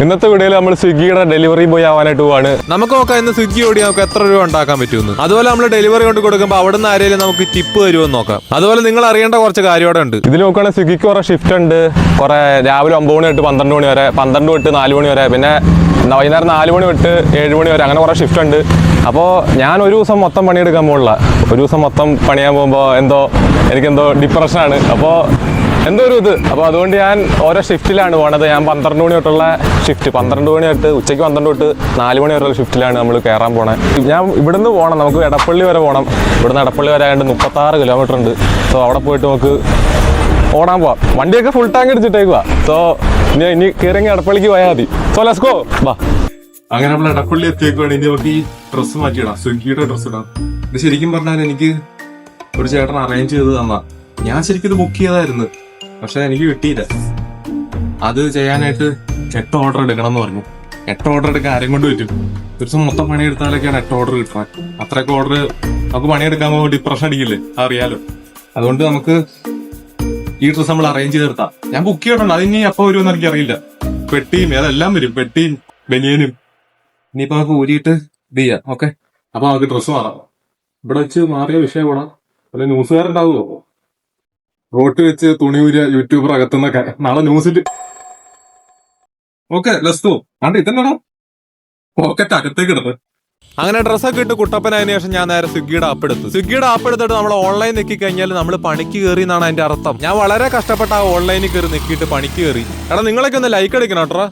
ഇന്നത്തെ വീഡിയോയിൽ നമ്മൾ സ്വിഗ്ഗിയുടെ ഡെലിവറി ബോയ് ആവാനായിട്ട് പോവാണ്. നമുക്ക് നോക്കാം ഇന്ന് സ്വിഗ്ഗി ഓടി നമുക്ക് എത്ര രൂപ ഉണ്ടാക്കാൻ പറ്റുമെന്ന്. അതുപോലെ നമ്മൾ ഡെലിവറി കൊണ്ട് കൊടുക്കുമ്പോൾ അവിടെ നിന്ന് ആരെങ്കിലും നമുക്ക് ടിപ്പ് തരുമെന്ന് നോക്കാം. അതുപോലെ നിങ്ങൾ അറിയേണ്ട കുറച്ച് കാര്യമോടെ ഉണ്ട്. ഇതിൽ നോക്കുകയാണെങ്കിൽ സ്വിഗ്ഗിക്ക് കുറെ ഷിഫ്റ്റ് ഉണ്ട്. കുറെ രാവിലെ 9 മണി തൊട്ട് 12 മണി വരെ, 12 തൊട്ട് 4 മണി വരെ, പിന്നെ വൈകുന്നേരം 4 മണി തൊട്ട് 7 മണി വരെ, അങ്ങനെ കുറെ ഷിഫ്റ്റ് ഉണ്ട്. അപ്പോൾ ഞാൻ ഒരു ദിവസം മൊത്തം പണിയെടുക്കാൻ പോകില്ല. ഒരു ദിവസം മൊത്തം പണിയാൻ പോകുമ്പോൾ എനിക്കെന്തോ ഡിപ്രഷനാണ്. അപ്പോൾ എന്തോ ഒരു ഇത്. അപ്പോൾ അതുകൊണ്ട് ഞാൻ ഓരോ ഷിഫ്റ്റിലാണ് പോകണത്. ഞാൻ 12 മണി തൊട്ടുള്ള ഷിഫ്റ്റ്, 12 മണി തൊട്ട് ഉച്ചയ്ക്ക് 12 തൊട്ട് 4 മണി വരെയുള്ള ഷിഫ്റ്റിലാണ് നമ്മൾ കയറാൻ പോണത്. ഞാൻ ഇവിടുന്ന് പോകണം, നമുക്ക് എടപ്പള്ളി വരെ പോകണം. ഇവിടുന്ന് എടപ്പള്ളി വരെ ആയതുകൊണ്ട് 36 കിലോമീറ്റർ ഉണ്ട്. സോ അവിടെ പോയിട്ട് നമുക്ക് ഓടാൻ പോവാം. വണ്ടിയൊക്കെ ഫുൾ ടാങ്ക് അടിച്ചിട്ടേക്കുക. സോ ഇനി കയറിയെങ്കിൽ എടപ്പള്ളിക്ക് പോയാൽ മതി. So let's go. ബാ. അങ്ങനെ നമ്മൾ എടപ്പള്ളി എത്തിയേക്കുവാണ്. ഇനി നമുക്ക് ഈ ഡ്രസ്സ് മാറ്റിയിടാം, സ്വിഗ്ഗിയുടെ ഡ്രസ്സ് ഇടാം. ഇത് ശരിക്കും പറഞ്ഞാൽ എനിക്ക് ഒരു ചേട്ടൻ അറേഞ്ച് ചെയ്ത് തന്നാ. ഞാൻ ശരിക്കും ഇത് ബുക്ക് ചെയ്തായിരുന്നു, പക്ഷെ എനിക്ക് കിട്ടിയില്ല. അത് ചെയ്യാനായിട്ട് 8 ഓർഡർ എടുക്കണം എന്ന് പറഞ്ഞു. 8 ഓർഡർ എടുക്കാൻ ആരെയും കൊണ്ട് പറ്റും? ഒരു ദിവസം മൊത്തം പണിയെടുത്താലൊക്കെയാണ് 8 ഓർഡർ കിട്ടുന്നത്. അത്രയൊക്കെ ഓർഡർ നമുക്ക് പണിയെടുക്കാൻ പോകുമ്പോൾ ഡിപ്രഷൻ അടിക്കില്ലേ, അറിയാലോ. അതുകൊണ്ട് നമുക്ക് ഈ ഡ്രസ്സ് നമ്മൾ അറേഞ്ച് ചെയ്തെടുത്താം. ഞാൻ ബുക്ക് ചെയ്തിട്ടുണ്ട്. അതിനി എപ്പോൾ വരുമെന്ന് എനിക്ക് അറിയില്ല. പെട്ടിയും അതെല്ലാം വരും, പെട്ടിയും ബനിയനും. ഇനിയിപ്പോ നമുക്ക് ഊരിയിട്ട് ഇത് ചെയ്യാം. ഓക്കെ, അപ്പൊ നമുക്ക് ഡ്രസ്സ് മാറാം. ഇവിടെ വെച്ച് മാറിയ വിഷയം പോണം. അല്ലെ ന്യൂസുകാരുണ്ടാവുമോ? റോട്ട് വെച്ച് തുണി ഊരിയ യൂട്യൂബർ അകത്തുനിന്നൊക്കെ നാളെ ന്യൂസിൽ. Okay, let's go. ആണ്ട് ഇതെന്നാടാ പോക്കറ്റ് അകത്തേക്ക് ഇടത്. അങ്ങനെ ഡ്രസ്സൊക്കെ ഇട്ട് കുട്ടപ്പനായതിനു ശേഷം ഞാൻ നേരെ സ്വിഗ്ഗിയുടെ ആപ്പ് എടുത്തു. സ്വിഗ്ഗിയുടെ ആപ്പ് എടുത്തിട്ട് നമ്മൾ ഓൺലൈൻ നെക്കി കഴിഞ്ഞാൽ നമ്മൾ പണിക്ക് കയറി എന്നാണ് അതിന്റെ അർത്ഥം. ഞാൻ വളരെ കഷ്ടപ്പെട്ട ആ ഓൺലൈനിൽ കയറി നെക്കിയിട്ട് പണിക്ക് കയറി. എടാ നിങ്ങളൊക്കെ ഒന്ന് ലൈക്ക് അടിക്കണം കേട്ടോ.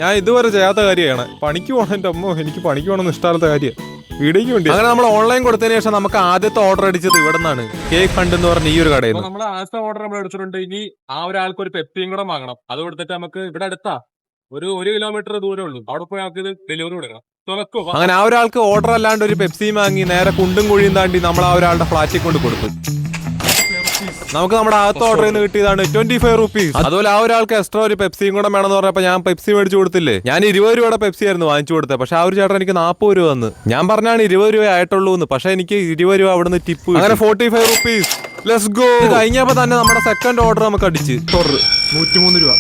ഞാൻ ഇതുവരെ ചെയ്യാത്ത കാര്യമാണ്. പണിക്ക് പോകണം. എൻ്റെ അമ്മോ, എനിക്ക് പണിക്ക് പോകണമെന്ന് ഇഷ്ടമാത്ത കാര്യം. വീഡിയോക്ക് വേണ്ടി. അങ്ങനെ നമ്മൾ ഓൺലൈൻ കൊടുത്തതിന് ശേഷം നമുക്ക് ആദ്യത്തെ ഓർഡർ അടിച്ചത് ഇവിടെ നിന്നാണ്. കേക്ക് ഫണ്ട് എന്ന് പറഞ്ഞ ഈ ഒരു കടയിൽ. നമ്മുടെ ആദ്യത്തെ ഓർഡർ നമ്മൾ എടുത്തിട്ടുണ്ട്. ഇനി ആ ഒരാൾക്ക് ഒരു പെപ്സിയും കൂടെ വാങ്ങണം. അത് കൊടുത്തിട്ട് നമുക്ക് ഇവിടെ അടുത്താ ഒരു കിലോമീറ്റർ ദൂരമേ ഉള്ളൂ. അവിടെ പോയി നമുക്ക് ഇത് ഡെലിവറി കൊടുക്കണം. അങ്ങനെ ആ ഒരാൾക്ക് ഓർഡർ അല്ലാണ്ട് ഒരു പെപ്സിയും വാങ്ങി നേരെ കുണ്ടും കുഴിയും താണ്ടി നമ്മൾ ആ ഒരാളുടെ ഫ്ലാറ്റിൽ കൊണ്ട് കൊടുത്തു. നമുക്ക് നമ്മുടെ അകത്ത് ഓർഡർ ചെയ്യുന്ന കിട്ടിയതാണ് 25 റുപ്പീസ്. അതുപോലെ ആ ഒരാൾക്ക് എക്സ്ട്രാ ഒരു പെപ്സിയും കൂടെ വേണമെന്ന് പറഞ്ഞപ്പോ ഞാൻ പെപ്സി മേടിച്ചു കൊടുത്തില്ലേ. ഞാൻ 20 രൂപയുടെ പെപ്സി ആയിരുന്നു വാങ്ങിച്ചു കൊടുത്തത്. പക്ഷെ ആ ഒരു ചേട്ടൻ എനിക്ക് 40 രൂപ തന്നു. ഞാൻ പറഞ്ഞാണ് 20 രൂപ ആയിട്ടുള്ളൂ എന്ന്. പക്ഷെ എനിക്ക് 20 രൂപ അവിടുന്ന് ടിപ്പ്. അങ്ങനെ 45 റുപ്പീസ്. Let's go. കഴിഞ്ഞപ്പോ തന്നെ നമ്മുടെ സെക്കൻഡ് ഓർഡർ നമുക്ക് അടിച്ച് 103 രൂപ.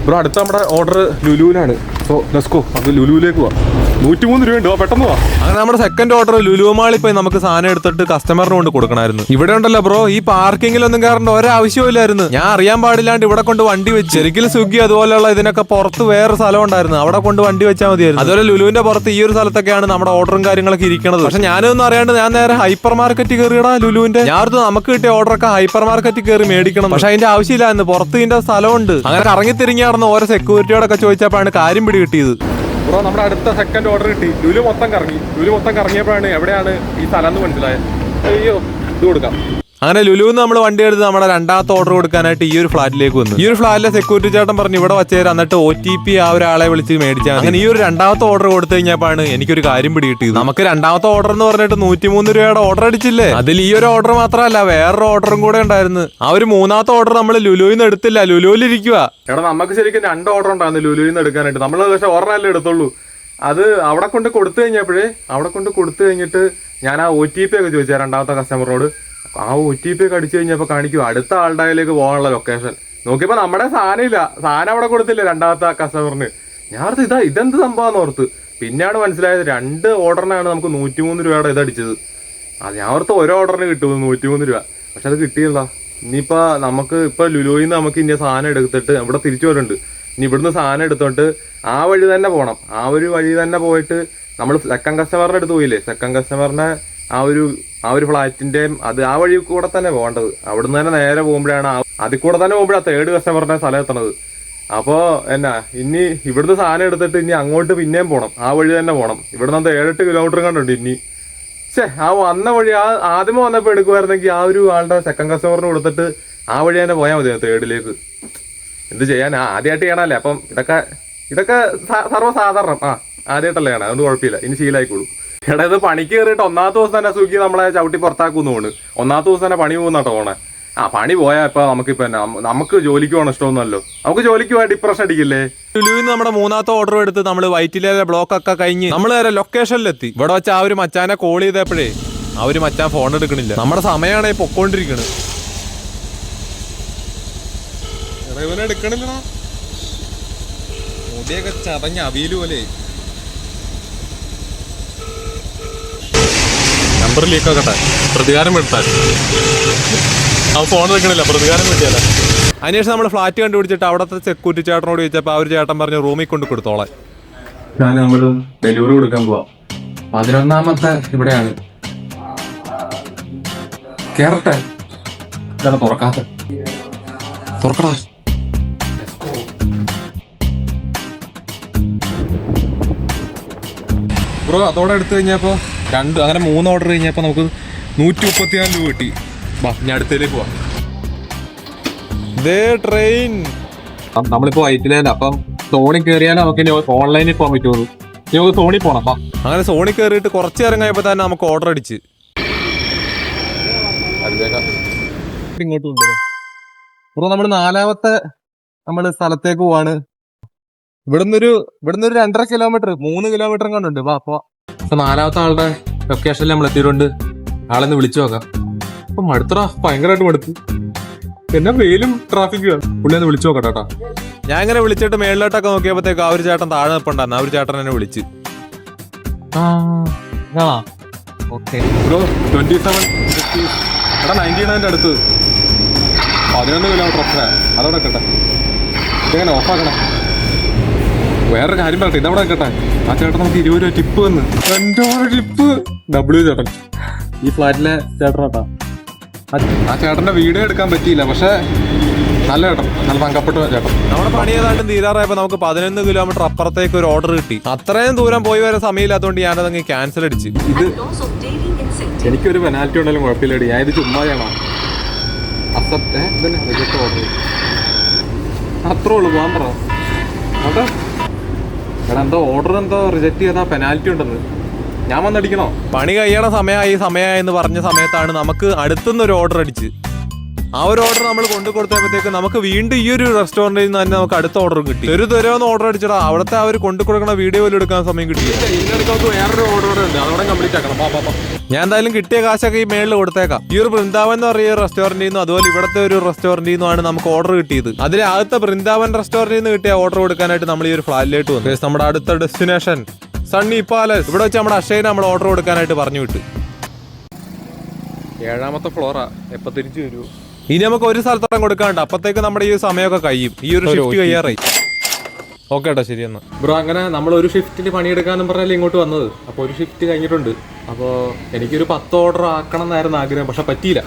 ബ്രോ, അടുത്ത നമ്മുടെ ഓർഡർ ലുലുവിനാണ്. So let's go. അത് ലുലുവിലേക്ക് പോവാം. 103 രൂപയുണ്ടോ? പെട്ടെന്ന് പോവാം. അങ്ങനെ നമ്മുടെ സെക്കൻഡ് ഓർഡർ ലുലു മാളിൽ പോയി നമുക്ക് സാധനം എടുത്തിട്ട് കസ്റ്റമറിന് കൊണ്ട് കൊടുക്കണമായിരുന്നു. ഇവിടെ ഉണ്ടല്ലോ ബ്രോ, ഈ പാർക്കിങ്ങിലൊന്നും കയറേണ്ട ഒരാവശ്യമില്ലായിരുന്നു. ഞാൻ അറിയാൻ പാടില്ലാണ്ട് ഇവിടെ കൊണ്ട് വണ്ടി വെച്ച്. ശരിക്കും സ്വിഗ്ഗി അതുപോലെയുള്ള ഇതിനൊക്കെ പുറത്ത് വേറെ സ്ഥലം ഉണ്ടായിരുന്നു, അവിടെ കൊണ്ട് വണ്ടി വെച്ചാൽ മതിയായിരുന്നു. അതുപോലെ ലുലുവിന്റെ പുറത്ത് ഈ ഒരു സ്ഥലത്തൊക്കെയാണ് നമ്മുടെ ഓർഡറും കാര്യങ്ങളൊക്കെ ഇരിക്കുന്നത്. പക്ഷെ ഞാനൊന്നും അറിയാണ്ട് ഞാൻ നേരെ ഹൈപ്പർ മാർക്കറ്റ് കയറിയടാ ലുലുവിന്റെ. ഞാൻ നമുക്ക് കിട്ടിയ ഓർഡറൊക്കെ ഹൈപ്പർ മാർക്കറ്റിൽ കയറി മേടിക്കണം. പക്ഷെ അതിന്റെ ആവശ്യമില്ലായിരുന്നു, പുറത്ത് ഇതിന്റെ സ്ഥലമുണ്ട്. അങ്ങനെ കറങ്ങി തിരിഞ്ഞ് നടന്ന് ഓരോ സെക്യൂരിറ്റിയോടൊക്കെ ചോദിച്ചപ്പോഴാണ് കാര്യം പിടി കിട്ടിയത്. ബ്രോ, നമ്മുടെ അടുത്ത സെക്കൻഡ് ഓർഡർ കിട്ടി. ലുലു മൊത്തം കറങ്ങിയപ്പോഴാണ് എവിടെയാണ് ഈ സ്ഥലം എന്ന് മനസ്സിലായത്. അയ്യോ, ഇത് കൊടുക്കാം. അങ്ങനെ ലുലുന്ന് നമ്മൾ വണ്ടി എടുത്ത് നമ്മുടെ രണ്ടാമത്തെ ഓർഡർ കൊടുക്കാനായിട്ട് ഈ ഒരു ഫ്ലാറ്റിലേക്ക് വന്നു. ഈ ഒരു ഫ്ലാറ്റിലെ സെക്യൂരിറ്റി ചേട്ടൻ പറഞ്ഞു ഇവിടെ വച്ചേരാ, എന്നിട്ട് OTP ആ ഒരാളെ വിളിച്ച് മേടിച്ചാൽ. അങ്ങനെ ഈ ഒരു രണ്ടാമത്തെ ഓർഡർ കൊടുത്തു കഴിഞ്ഞപ്പോഴാണ് എനിക്കൊരു കാര്യം പിടികിട്ടിയത്. നമുക്ക് രണ്ടാമത്തെ ഓർഡർ എന്ന് പറഞ്ഞിട്ട് 103 രൂപയുടെ ഓർഡർ അടിച്ചില്ലേ. അതിൽ ഈ ഒരു ഓർഡർ മാത്രമല്ല വേറൊരു ഓർഡറും കൂടെ ഉണ്ടായിരുന്നു. ആ ഒരു മൂന്നാമത്തെ ഓർഡർ നമ്മൾ ലുലുവിൽ നിന്ന് എടുത്തില്ല, ലുലുവിലിരിക്കുക. എടാ, നമുക്ക് ശരിക്കും 2 ഓർഡർ ഉണ്ടായിരുന്നു ലുലുവിൽ നിന്ന് എടുക്കാനായിട്ട്. നമ്മൾ പക്ഷെ ഒരെണ്ണല്ലേ എടുത്തുള്ളൂ. അത് അവിടെ കൊണ്ട് കൊടുത്തു കഴിഞ്ഞിട്ട് ഞാൻ ആ OTP ഒക്കെ ചോദിച്ചാൽ രണ്ടാമത്തെ കസ്റ്റമറിനോട്. ആ OTP ഒക്കെ അടിച്ചു കഴിഞ്ഞപ്പോൾ കാണിക്കും അടുത്ത ആളുടെ കയ്യിലേക്ക് പോകാനുള്ള ലൊക്കേഷൻ. നോക്കിയപ്പോൾ നമ്മുടെ സാധനം അവിടെ കൊടുത്തില്ല രണ്ടാമത്തെ കസ്റ്റമറിന്. ഞാൻ ഇതെന്ത് സംഭവമാണെന്ന് ഓർത്ത്. പിന്നെയാണ് മനസ്സിലായത് 2 ഓർഡറിനാണ് നമുക്ക് 103 രൂപയുടെ ഇതടിച്ചത്. അത് ഞാൻ ഓർത്ത് ഒരു ഓർഡറിന് കിട്ടും 103 രൂപ. പക്ഷെ അത് കിട്ടിയില്ല. ഇനിയിപ്പോൾ നമുക്ക് ഇപ്പോൾ ലുലുവിൽ നിന്ന് നമുക്ക് ഇനി സാധനം എടുത്തിട്ട് ഇവിടെ തിരിച്ചു വരുന്നുണ്ട്. ഇനി ഇവിടുന്ന് സാധനം എടുത്തോണ്ട് ആ വഴി തന്നെ പോകണം. ആ ഒരു വഴി തന്നെ പോയിട്ട് നമ്മൾ സെക്കൻഡ് കസ്റ്റമറിന്റെ അടുത്ത് പോയില്ലേ, സെക്കൻഡ് കസ്റ്റമറിനെ ആ ഒരു ഫ്ലാറ്റിന്റെ ആ വഴി കൂടെ തന്നെ പോകേണ്ടത്. അവിടുന്ന് തന്നെ നേരെ പോകുമ്പോഴാണ് അതിൽ കൂടെ തന്നെ പോകുമ്പോഴാണ് തേർഡ് കസ്റ്റമറിന്റെ സ്ഥലം എത്തണത്. അപ്പോൾ ഇനി ഇവിടുന്ന് സാധനം എടുത്തിട്ട് ഇനി അങ്ങോട്ട് പിന്നെയും പോകണം, ആ വഴി തന്നെ പോകണം. ഇവിടുന്ന് 7-8 കിലോമീറ്റർ കണ്ടുണ്ട് ഇനി. ആ വന്ന വഴി ആദ്യമേ വന്നപ്പോൾ എടുക്കുമായിരുന്നെങ്കിൽ ആ ഒരു ആളുടെ സെക്കൻഡ് കസ്റ്റമറിന് കൊടുത്തിട്ട് ആ വഴി തന്നെ പോയാൽ മതി തേർഡിലേക്ക്. എന്ത് ചെയ്യാൻ, ആദ്യമായിട്ട് ചെയ്യണല്ലേ. അപ്പം ഇതൊക്കെ സർവ്വസാധാരണം. ആദ്യമായിട്ടല്ലേ ചെയ്യണം, അതുകൊണ്ട് കുഴപ്പമില്ല. ഇനി ശീലമായിക്കോളൂ. എടാ, ഇത് പണിക്ക് കയറിയിട്ട് ഒന്നാമത്തെ ദിവസം തന്നെ സ്വിഗ്ഗി നമ്മളെ ചവിട്ടി പുറത്താക്കുന്നു തോന്നുന്നു. ഒന്നാമത്തെ ദിവസം തന്നെ പണി പോകുന്നാട്ടോ പോണേ. പണി പോയാൽ ഇപ്പൊ നമുക്ക് ജോലിക്ക് പോകണം ഇഷ്ടമൊന്നുമല്ലോ. നമുക്ക് ജോലിക്ക് പോയാൽ ഡിപ്രഷൻ അടിക്കില്ലേ. ലുലുവിൽ നിന്ന് നമ്മുടെ മൂന്നാമത്തെ ഓർഡർ എടുത്ത് നമ്മൾ വൈറ്റിലെ ബ്ലോക്ക് ഒക്കെ കഴിഞ്ഞ് നമ്മൾ നേരെ ലൊക്കേഷനിലെത്തി. ഇവിടെ വെച്ച് ആ ഒരു മച്ചാനെ കോൾ ചെയ്തപ്പോഴേ ആ ഒരു മച്ചാൻ ഫോൺ എടുക്കണില്ല. നമ്മുടെ സമയമാണ് പൊക്കോണ്ടിരിക്കണത്. ഇവനെ എടുക്കണില്ലടാ. മുടിയൊക്കെ ചതഞ്ഞ അവിയല് പോലെ. നമ്പർ ലീക്ക് ആക്കട്ടെ, പ്രതികാരം എടുത്താൽ ആ ഫോൺ വെക്കണില്ല, പ്രതികാരം കിട്ടിയല്ല. അതിനുശേഷം നമ്മൾ ഫ്ലാറ്റ് കണ്ടുപിടിച്ചിട്ട് അവിടുത്തെ സെക്യൂരിറ്റി ചേട്ടനോട് ചോദിച്ചപ്പോൾ ആ ഒരു ചേട്ടൻ പറഞ്ഞു റൂമിൽ കൊണ്ട് കൊടുത്തോളാൻ. നമ്മൾ ഡെലിവറി കൊടുക്കാൻ പോവാം. 11ാമത്തെ ഇവിടെയാണ്. കേറട്ടെ, ഇതാണ് തുറക്കാത്ത. തുറക്കടാ. ബ്രോ അതോടെ എടുത്തു കഴിഞ്ഞപ്പോൾ അങ്ങനെ 3 ഓർഡർ കഴിഞ്ഞപ്പോൾ നമുക്ക് 134 രൂപ കിട്ടി. ബാ ഞാൻ അടുത്തേക്ക് പോവാം. ദേ ട്രെയിൻ. നമ്മളിപ്പോ വൈറ്റിലാൻഡ്. അപ്പം സോണി കയറിയാലും നമുക്ക് ഓൺലൈനിൽ പോകാൻ പറ്റുള്ളൂ. നമുക്ക് സോണി പോണം. അങ്ങനെ സോണി കയറിയിട്ട് കുറച്ച് നേരം കഴിയുമ്പോൾ തന്നെ നമുക്ക് ഓർഡർ അടിച്ച് ഇങ്ങോട്ട് കൊണ്ടുവരാം. ബ്രോ നമ്മൾ 4ാമത്തെ സ്ഥലത്തേക്ക് പോവാണ്. ഇവിടുന്ന് ഒരു 2.5 കിലോമീറ്റർ 3 കിലോമീറ്റർ കണ്ടുണ്ട്. വാ അപ്പൊ 4ാമത്തെ ആളുടെ ലൊക്കേഷനിൽ നമ്മൾ എത്തിയിട്ടുണ്ട്. ആളെന്ന് വിളിച്ചു നോക്കാം. അപ്പൊ മടുത്തറ, ഭയങ്കരമായിട്ട് മടുത്തു. പിന്നെ വെയിലും ട്രാഫിക്കും. പുള്ളി ഒന്ന് വിളിച്ചു നോക്കട്ടെ. ഞാൻ ഇങ്ങനെ വിളിച്ചിട്ട് മേളിലോട്ടൊക്കെ നോക്കിയപ്പോഴത്തേക്ക് ആ ഒരു ചേട്ടൻ താഴെ നിൽപ്പുണ്ടായിരുന്നു. ആ ഒരു ചേട്ടൻ എന്നെ വിളിച്ച്. ബ്രോ 27 എടാ 99 അടുത്ത് 11 കിലോമീറ്റർ ഓഫാ. അതവിടെ കേട്ടെ, ഇതെങ്ങനെ ഓഫാക്കണം? വേറൊരു കാര്യം പറയട്ടെ, ഇതവിടെ കേട്ടെ. ആ ചേട്ടൻ നമുക്ക് 20 രൂപ ടിപ്പ് വന്ന്. എന്റെ ടിപ്പ് ഡബ്ല്യു ചേട്ടൻ, ഈ ഫ്ലാറ്റിലെ ചേട്ടനാട്ടാ. ആ ചേട്ടന്റെ വീഡിയോ എടുക്കാൻ പറ്റിയില്ല, പക്ഷെ നല്ല ചേട്ടൻ, നല്ല തങ്കപ്പെട്ട ചേട്ടൻ. നമ്മുടെ പണി ഏതാണ്ട് തീരാറായപ്പോ നമുക്ക് 11 കിലോമീറ്റർ അപ്പുറത്തേക്ക് ഒരു ഓർഡർ കിട്ടി. അത്രയും ദൂരം പോയി വരാൻ സമയമില്ലാത്തതുകൊണ്ട് ഞാനതങ്ങ് ക്യാൻസൽ അടിച്ച്. ഇത് എനിക്കൊരു പെനാൽറ്റി ഉണ്ടെങ്കിലും കുഴപ്പമില്ലടി, ഞാൻ ഇത് ചുമ്മാ ചെയ്യണം. അക്സെപ്റ്റ് ഇതന്നെ റിജക്ട് ഓർഡർ. അത്രേ ഉള്ളൂ, പോകാൻ പറ. അതെ എടാ, എന്തോ ഓർഡർ എന്തോ റിജക്ട് ചെയ്താൽ പെനാൽറ്റി ഉണ്ടെന്ന്. ഞാൻ വന്നടിക്കണോ? പണി കഴിയണ സമയമായി എന്ന് പറഞ്ഞ സമയത്താണ് നമുക്ക് അടുത്തുനിന്ന് ഒരു ഓർഡർ അടിച്ച്. ആ ഒരു ഓർഡർ നമ്മൾ കൊണ്ടു കൊടുത്തപ്പോഴത്തേക്ക് നമുക്ക് വീണ്ടും ഈ ഒരു റെസ്റ്റോറന്റിൽ നിന്ന് തന്നെ നമുക്ക് അടുത്ത ഓർഡർ കിട്ടി. ഒരു തരുമെന്ന് ഓർഡർ അടിച്ചടാ, അവിടുത്തെ അവർ കൊണ്ടു കൊടുക്കണ വീഡിയോ പോലും എടുക്കാൻ സമയം കിട്ടി. നമുക്ക് വേറൊരു ഓർഡർ ഉണ്ട്, അതോടെ കംപ്ലീറ്റ് ആക്കണം. ഞാൻ എന്തായാലും കിട്ടിയ കാശൊക്കെ ഈ മേളിൽ കൊടുത്തേക്കാം. ഈ ഒരു വൃന്ദാവൻ എന്ന് പറയുന്ന റെസ്റ്റോറന്റിൽ നിന്നും അതുപോലെ ഇവിടുത്തെ ഒരു റെസ്റ്റോറന്റിൽ നിന്നുമാണ് നമുക്ക് ഓർഡർ കിട്ടിയത്. അതിലെ ആദ്യത്തെ വൃന്ദാവൻ റെസ്റ്റോറന്റിൽ നിന്ന് കിട്ടിയ ഓർഡർ കൊടുക്കാനായിട്ട് നമ്മൾ ഈ ഒരു ഫ്ലാറ്റിലേക്ക് വന്നു. നമ്മുടെ അടുത്ത ഡെസ്റ്റിനേഷൻ സണ്ണി പാലസ്. ഇവിടെ വെച്ച് നമ്മുടെ അക്ഷയനെ നമ്മൾ ഓർഡർ കൊടുക്കാനായിട്ട് പറഞ്ഞു വിട്ടു. 7ാമത്തെ ഫ്ലോറാ. എപ്പോൾ തിരിച്ചു വരൂ? ഇനി നമുക്ക് ഒരു സ്ഥലത്തോളം കൊടുക്കാണ്ട്, അപ്പത്തേക്ക് നമ്മുടെ ഈ സമയമൊക്കെ കഴിയും. ഈ ഒരു ഷിഫ്റ്റ് കഴിയാറായി. ഓക്കെ ഏട്ടാ, ശരി എന്നാ. ബ്രോ അങ്ങനെ നമ്മൾ ഒരു ഷിഫ്റ്റിൽ പണിയെടുക്കാന്ന് പറഞ്ഞാൽ ഇങ്ങോട്ട് വന്നത്. അപ്പോൾ ഒരു ഷിഫ്റ്റ് കഴിഞ്ഞിട്ടുണ്ട്. അപ്പോൾ എനിക്കൊരു 10 ഓർഡർ ആക്കണം എന്നായിരുന്നു ആഗ്രഹം, പക്ഷെ പറ്റിയില്ല.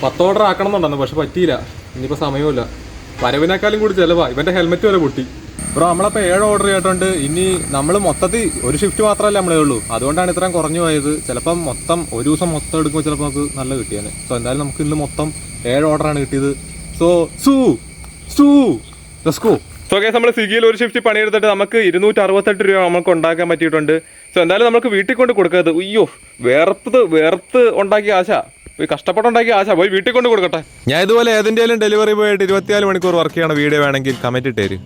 10 ഓർഡർ ആക്കണം എന്നുണ്ടെന്ന്, പക്ഷെ പറ്റിയില്ല. ഇനിയിപ്പോൾ സമയമില്ല. വരവിനേക്കാളും കൂടി ചിലവാ. ഇവന്റെ ഹെൽമെറ്റ് വരെ പൊട്ടി. ബ്രോ നമ്മളപ്പോൾ 7 ഓർഡർ ചെയ്തിട്ടുണ്ട്. ഇനി നമ്മൾ മൊത്തത്തിൽ ഒരു ഷിഫ്റ്റ് മാത്രമല്ല നമ്മളേ ഉള്ളൂ, അതുകൊണ്ടാണ് ഇത്രയും കുറഞ്ഞു പോയത്. ചിലപ്പം മൊത്തം ഒരു ദിവസം മൊത്തം എടുക്കുമ്പോൾ ചിലപ്പോൾ നമുക്ക് നല്ല കിട്ടിയാണ്. സോ എന്തായാലും നമുക്ക് ഇന്ന് മൊത്തം 7 ഓർഡറാണ് കിട്ടിയത്. സോ നമ്മൾ സ്വിഗ്ഗിയിൽ ഒരു ഷിഫ്റ്റ് പണിയെടുത്തിട്ട് നമുക്ക് 268 രൂപ നമുക്ക് ഉണ്ടാക്കാൻ പറ്റിയിട്ടുണ്ട്. സോ എന്തായാലും നമുക്ക് വീട്ടിൽ കൊണ്ട് കൊടുക്കരുത്. അയ്യോ, വേർത്ത് ഉണ്ടാക്കിയ ആശ, കഷ്ടപ്പെട്ടുണ്ടാക്കിയ ആശ പോയി വീട്ടിൽ കൊണ്ട് കൊടുക്കട്ടെ. ഞാൻ ഇതുപോലെ ഏതിൻ്റെയും ഡെലിവറി പോയിട്ട് 24 മണിക്കൂർ വർക്ക് ചെയ്യണ വീഡിയോ വേണമെങ്കിൽ കമന്റ് ഇട്ടേരും.